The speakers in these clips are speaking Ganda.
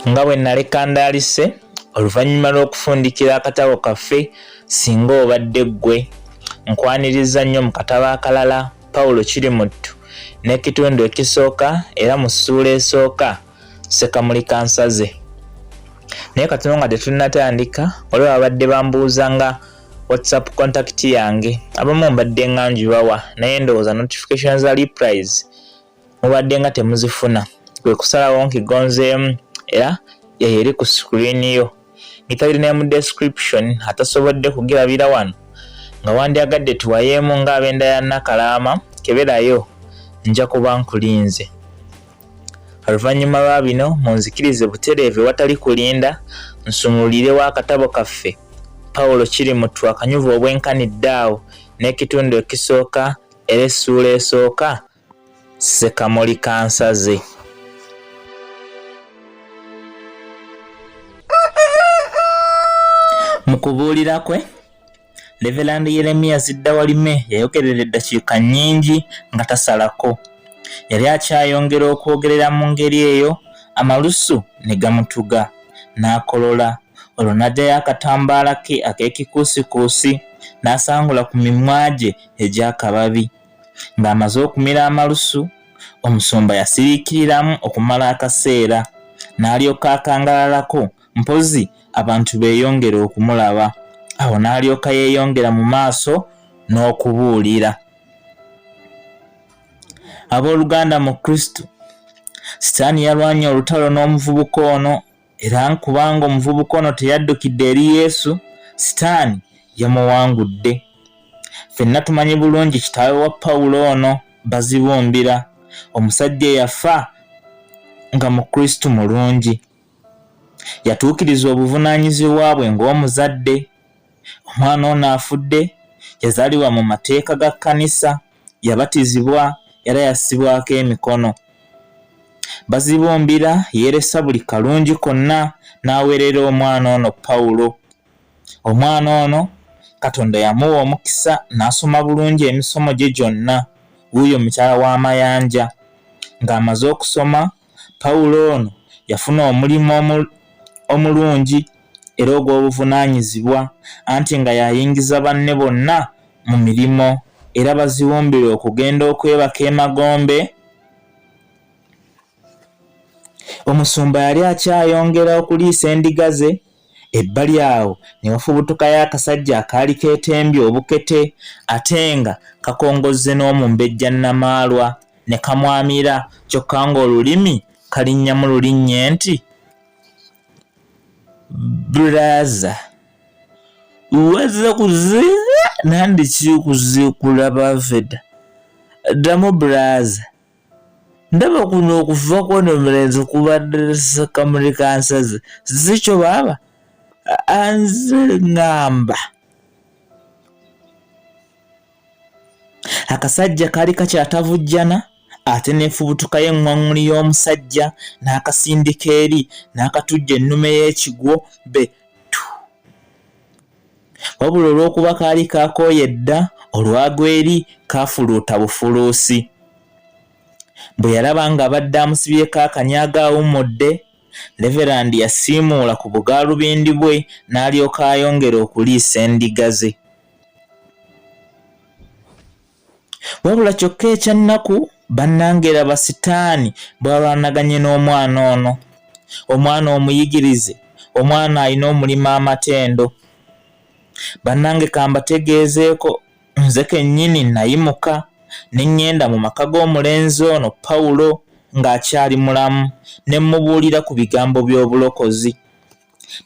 nga bwe naleka ndaalise oluvannyuma lw'okufundikira akatabo kaffe singa obadde ggwe, nkwaniriza nnyo mu katabo akalala Pawulo Kirimuttu n'ekitundu ekisooka era mu ssuula esooka Sekamuli kansaze. Naye katono nga tetunnatandika waliwo abadde bambuuza nga WhatsApp contact yange, abamu mbadde nga njibawa naye ndowooza notifications za replies mubadde nga temuzifuna, kwe kusalawo nkigonzeemu era yeyo eri ku screen yo. Ngitabire ne mu description atasobodde kugirabira wano nga wandyagadde tuwayeemu ng'abenda ya Nakalaama keberayo nja kuba nkulinze. Oluvannyuma lwa bino munzikirize butereevu watali kulinda nsumulirewo akatabo kaffe Pawulo Kirimuttu akanyuvu obwenkanidde awo n'ekitundu ekisooka era essuula esooka Sekamuli kansaze. Mu kubuulira kwe Reverend Yeremiya Ziddawalime yayogerera eddakiika nnyingi nga tasalako. Yali akyayongera okwogerera mu ngeri eyo amalusu ne gamutuga n'akolola. Olwo n'aggyayo akatambaala ke ak'ekikuusikuusi n'asangula ku mimwa gye egy'akababi. Ng'amaze okumira amalusu, omusumba yasiriikiriramu okumala akaseera n'alyoka akangalalako mpozi abantu beeyongera okumulaba. Awo n'alyoka yeeyongera mu maaso n'okubuulira. Abooluganda mu Kristo, Sitaani yalwanye olutalo n'omuvubuka ono, era kubanga omuvubuka ono teyaddukidde eri Yesu, Sitaani yamuwangudde. Ffenna tumanyi bulungi kitaawe wa Pawulo ono bazibumbira, omusajja eyafa nga mu Kristo mulungi. Yatuukiriza obuvunaanyizibwa bwe ng'omuzadde. Omwana ono afudde, yazaalibwa mu mateeka ga kkanisa, yabatizibwa era yassibwako emikono. Bazibumbira yeeresa buli kalungi konna n'aweerera omwana ono Pawulo. Omwana ono Katonda yamuwa omukisa n'asoma bulungi emisomo gye gyonna, wuuyo mukyala w'amayanja. Ng'amaze okusoma, Pawulo ono yafuna omulimu omulungi era ogw'obuvunaanyizibwa, anti nga yayingiza banne bonna mu mirimo era bazibumbire okugenda okwebaka emagombe. Omusumba yali akyayongera okuliisa endiga ze, ebbali awo ne wafubutukayo akasajja akaali keetembye obukete ate nga kakongozze n'omumbejja Namaalwa ne kamwamira, kyokka ng'olulimi kalinnya mu lulinnye nti, "Brother, wazza kuziika nandiki kuziikula baveda. Ddamu brother, ndaba kuno okuva kw'ono mulenzi kubadde Sekamuli kansaze, zikyo baaba anze ngamba." Akasajja kaali kakyatavujjana ate neefubutukayo eŋŋwaŋŋuli y'omusajja n'akasindika eri n'akatujja ennume y'ekigwo betu. Wabula olw'okuba kaali kakooye dda, olwagwa eri kaafuluuta bufuluusi. Bwe yalaba nga badde amusibyeko akanyaaga awummudde, Reverand yasiimuula ku bugaalubindi bwe n'alyoka ayongera okuliisa endiga ze. Wabula kyokka ekyannaku bannange eraba Sitaani bw'alwanaganye n'omwana ono. Omwana omuyigirize, omwana alina omulimu amatendo. Bannange kambategeezeeko, nze kennyini nayimuka ne ngenda mu maka g'omulenzi ono Pawulo ng'akyali mulamu ne mubuulira ku bigambo by'obulokozi.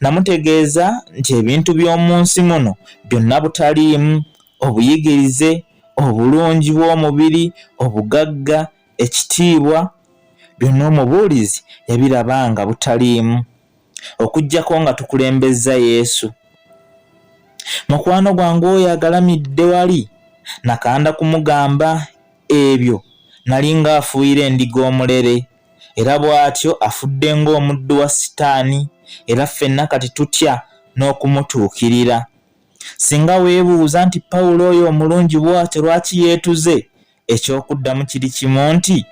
Namutegeeza nti ebintu by'omu nsi muno byonna butaliimu: obuyigirize, obulungi bw'omubiri, obugagga, ekitiibwa, byonna omubuulizi yabiraba nga butaliimu, okuggyako nga tukulembezza Yesu. Mukwano gwange oyo agalamidde wali, nakanda kumugamba ebyo nali ng'afuuyira endiga omulere, era bw'atyo afudde ng'omuddu wa Sitaani, era ffenna kati tutya n'okumutuukirira. Singa weebuuza nti Pawulo oyo omulungi bw'atyo lwaki yeetuze, eky'okuddamu kiri kimu nti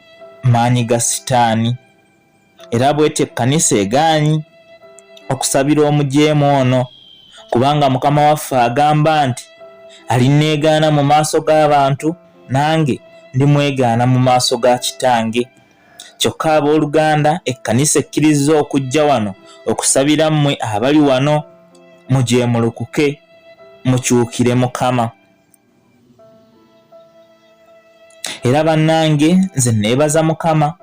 maanyi ga Sitaani. era bw'etyo ekkanisa egaanyi okusabira omujeemu ono, kubanga Mukama waffe agamba nti alinneegaana mu maaso g'abantu nange ndimwegaana mu maaso ga Kitange. Kyokka abooluganda, ekkanisa ekkiriza okujja wano okusabira mmwe abali wano mujeemulukuke, mukyukire Mukama. Era bannange, nze neebaza Mukama.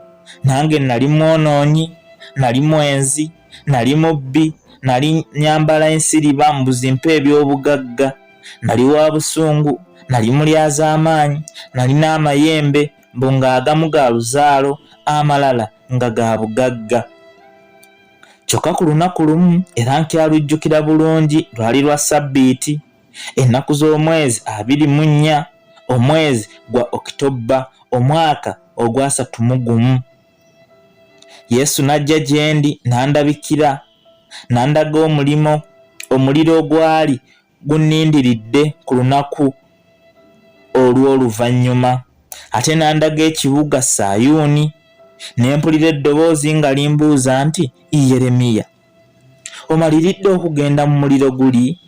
Nange nali mwonoonyi, nali mwenzi, nali mubbi, nali nyambala ensiriba mbuzimpa eby'obugagga, nali wa busungu, nali mulyaz'amaanyi, nalina amayembe mbu ng'agamu ga luzaalo, amalala nga ga bugagga. Kyokka ku lunaku lumu, era nkyalujjukira bulungi, lwali lwa Ssabbiiti, ennaku z'omwezi 24 omwezi gwa Okitoba omwaka ogwa 31, Yesu n'ajja gye ndi n'andabikira, n'andaga omuliro ogwali gunnindiridde ku lunaku olw'oluvannyuma. Ate n'andaga ekibuga Sayuuni, ne mpulira eddoboozi nga limbuuza nti, Yeremiya, omaliridde okugenda mu muliro guli?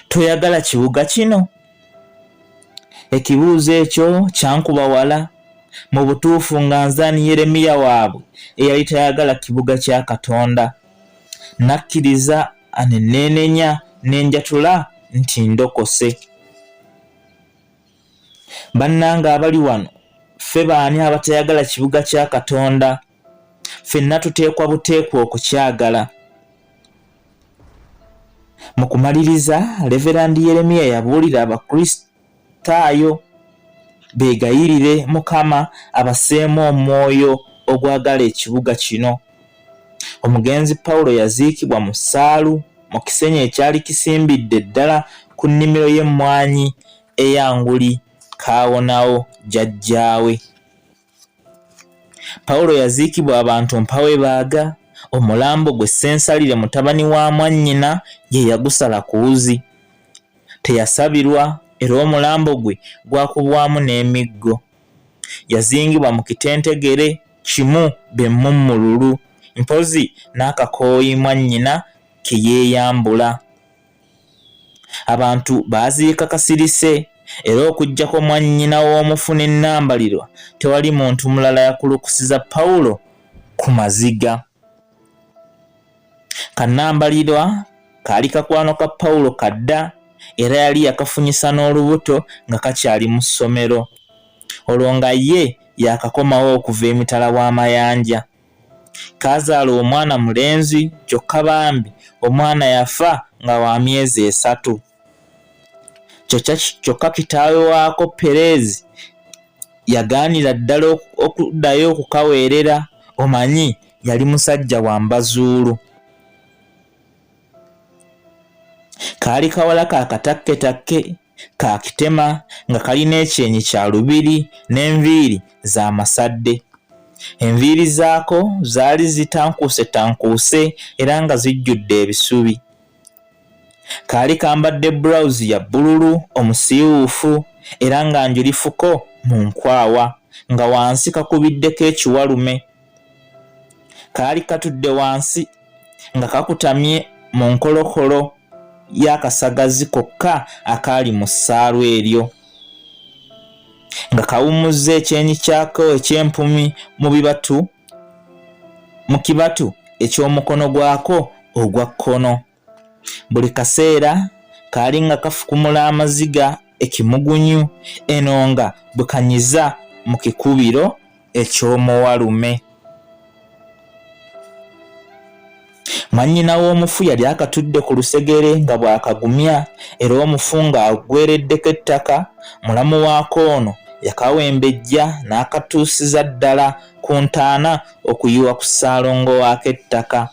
Toyagala kibuga kino? Ekibuuzo ekyo kyankuba wala. Mu butuufu nga nzaani Yeremiya waabwe eyali tayagala kibuga kya Katonda. Nakkiriza ne neenenya ne njatula nti ndokose. Bannange abali wano, ffe baani abatayagala kibuga kya Katonda? Ffenna tuteekwa buteekwa okukyagala. Mu kumaliriza, Leverandi Yeremiya yabuulira Abakristaayo beegayirire Mukama abasseemu omwoyo ogwagala ekibuga kino. Omugenzi Pawulo yaziikibwa mu ssaalu mu kisenyi ekyali kisimbidde ddala ku nnimiro y'emmwanyi eyanguli kaawonawo jjajjaawe. Pawulo yaziikibwa abantu mpawe baaga, omulambo gwe Ssensalire mutabani wa mwannyina ye yagusala ku wuzi. Teyasabirwa, era omulambo gwe gwakubwamu n'emiggo. Yazingibwa mu kitentegere kimu bemmummululu, mpozi n'akakooyi mwannyina ke yeeyambula. Abantu baaziika kasirise, era okuggyako mwannyina w'omufu n'ennambalirwa, tewali muntu mulala yakulukusiza Pawulo ku maziga. Kannambalirwa kaali kakwano ka Pawulo kadda, era yali yakafunyisa n'olubuto nga kakyali mu ssomero. Olwo nga ye yakakomawo okuva emitala w'amayanja. Kaazaala omwana mulenzi, kyokka bambi omwana yafa nga wa myezi 3. Kyokka kitaawe waako Pereezi yagaanira ddala okuddayo okukaweerera. Omanyi, yali musajja wa mbazuulu. Kaali kawala ka katakketakke ka kitema nga kalina ekyenyi kya lubiri n'enviiri za masadde. Enviiri zaako zaali zitankuuse era nga zijjudde ebisubi. Kaali kambadde bulawuzi ya bbululu omusiiwuufu era nga njulifuko mu nkwawa, nga wansi kakubiddeko ekiwalume. Kaali katudde wansi nga kakutamye mu nkolokolo y'akasagazi kokka akaali mu ssaalu eryo, nga kawummuzza ekyenyi kyako eky'empumi mu kibatu eky'omukono gwako ogwa kkono. Buli kaseera kaali nga kafukumula amaziga ekimugunyu, eno nga bwe kanyiza mu kikubiro eky'omuwalume. Mwannyina w'omufu yali akatudde ku lusegere nga bw'akagumya, era omufu ng'agwereddeko ettaka. Mulamu waako ono yakawembejja n'akatuusiza ddala ku ntaana okuyiwa ku ssaalongo waako ettaka.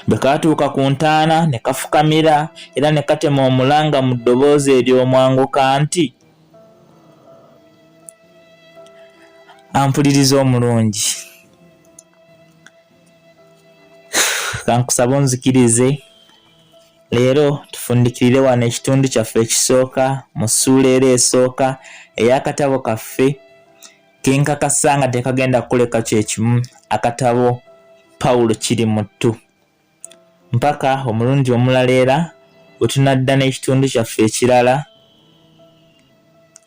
Bwe kaatuuka ku ntaana ne kafukamira era ne katema omulanga mu ddoboozi ery'omwanguka nti, ampuliriza omulungi, kankusaba onzikirize. Leero tufundikirire wano ekitundu kyaffe ekisooka mu ssuula era esooka ey'akatabo kaffe kenkakasa nga tekagenda kukuleka kyekimu akatabo Pawulo Kirimuttu. Mpaka omulundi omulala era bwe tunadda n'ekitundu kyaffe ekirala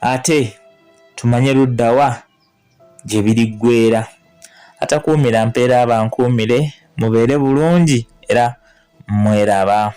ate tumanye luddawa gye biriggweera. Atakuumira mpeera abankuumire, mubeere bulungi era mweraba.